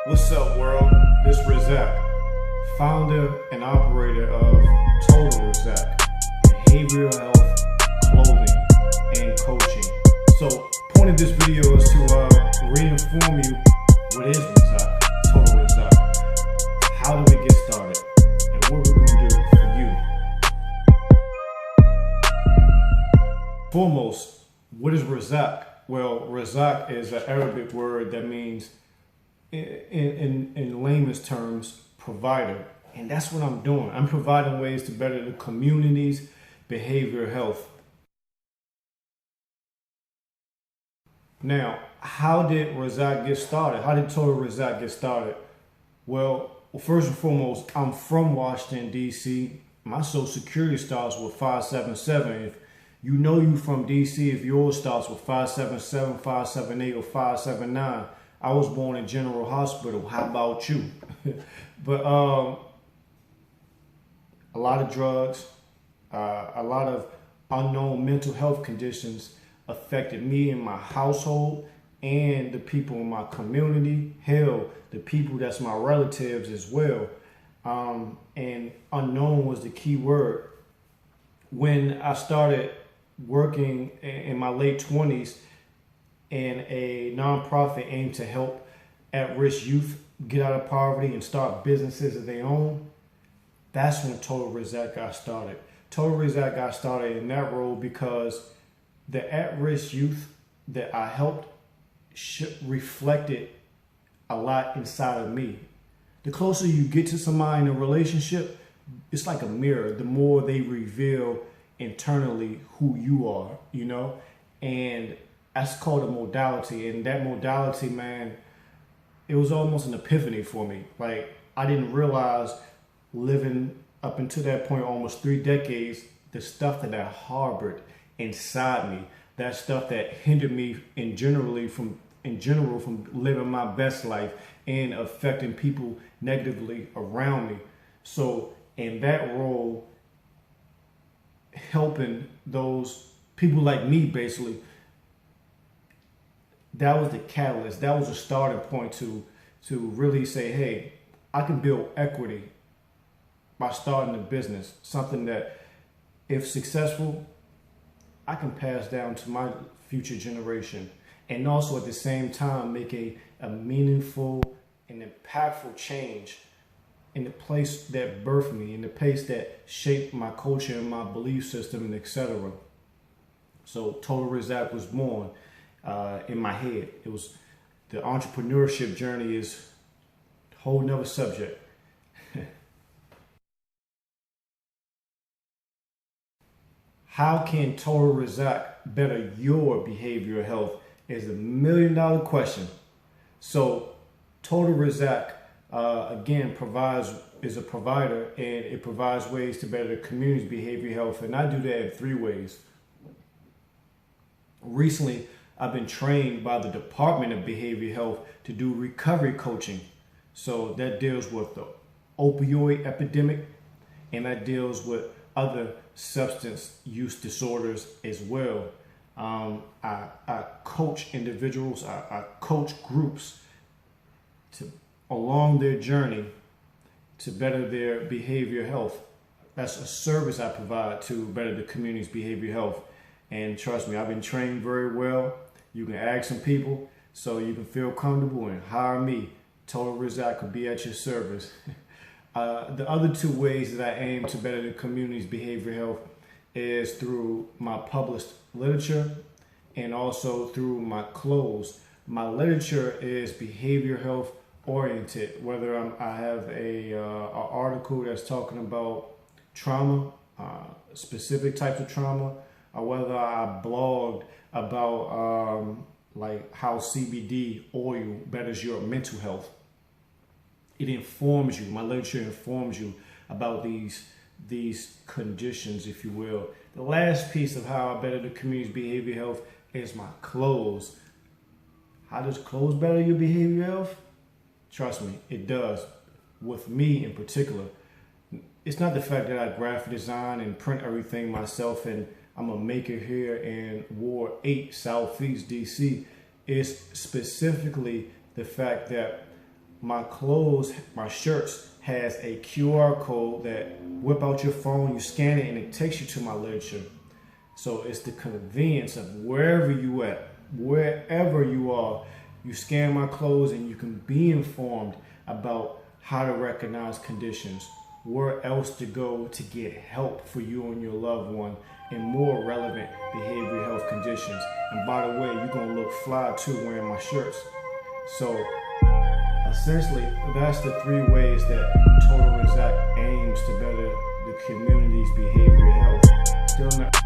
What's up, world? This is Razzaq, founder and operator of Total-Razzaq, behavioral health, clothing, and coaching. So, point of this video is to re-inform you what is Razzaq, Total-Razzaq, how do we get started, and what we're going to do for you. Foremost, what is Razzaq? Well, Razzaq is an Arabic word that means, in layman's terms, provider. And that's what I'm doing. I'm providing ways to better the community's behavioral health. Now, how did Razzaq get started? How did Total-Razzaq get started? Well, first and foremost, I'm from Washington, D.C. My social security starts with 577. If you know you from D.C., if yours starts with 577, 578, or 579, I was born in General Hospital. How about you? But a lot of drugs, a lot of unknown mental health conditions affected me and my household and the people in my community. Hell, the people that's my relatives as well. And unknown was the key word. When I started working in my late 20s, and a nonprofit aimed to help at-risk youth get out of poverty and start businesses of their own, that's when Total-Razzaq got started. Total-Razzaq got started in that role because the at-risk youth that I helped reflected a lot inside of me. The closer you get to somebody in a relationship, it's like a mirror. The more they reveal internally who you are, you know? And that's called a modality. And that modality, man, it was almost an epiphany for me. Like, I didn't realize, living up until that point, almost 3 decades, the stuff that I harbored inside me, that stuff that hindered me in general from living my best life and affecting people negatively around me. So in that role, helping those people like me, basically, that was the catalyst. That was a starting point to really say, hey, I can build equity by starting a business, something that, if successful, I can pass down to my future generation, and also at the same time make a meaningful and impactful change in the place that birthed me, in the place that shaped my culture and my belief system, and etc. So Total-Razzaq was born in my head. It was, the entrepreneurship journey is a whole nother subject. How can Total-Razzaq better your behavioral health is a $1 million question. So Total-Razzaq, again, is a provider, and it provides ways to better the community's behavioral health. And I do that in 3 ways. Recently, I've been trained by the Department of Behavioral Health to do recovery coaching. So that deals with the opioid epidemic, and that deals with other substance use disorders as well. I coach individuals, I coach groups along their journey to better their behavioral health. That's a service I provide to better the community's behavioral health. And trust me, I've been trained very well. You can ask some people so you can feel comfortable and hire me. Total-Razzaq could be at your service. The other 2 ways that I aim to better the community's behavioral health is through my published literature and also through my clothes. My literature is behavioral health oriented, whether I have an article that's talking about trauma, specific types of trauma, or whether I blogged about like how CBD oil betters your mental health. It informs you, my literature informs you about these conditions, if you will. The last piece of how I better the community's behavioral health is my clothes. How does clothes better your behavioral health? Trust me, it does. With me in particular, it's not the fact that I graphic design and print everything myself and I'm a maker here in Ward 8, Southeast DC. It's specifically the fact that my clothes, my shirts has a QR code that whip out your phone, you scan it, and it takes you to my literature. So it's the convenience of wherever you at, wherever you are, you scan my clothes and you can be informed about how to recognize conditions, where else to go to get help for you and your loved one in more relevant behavioral health conditions. And by the way, you're gonna look fly too wearing my shirts. So essentially, that's the 3 ways that Total-Razzaq aims to better the community's behavioral health. Still not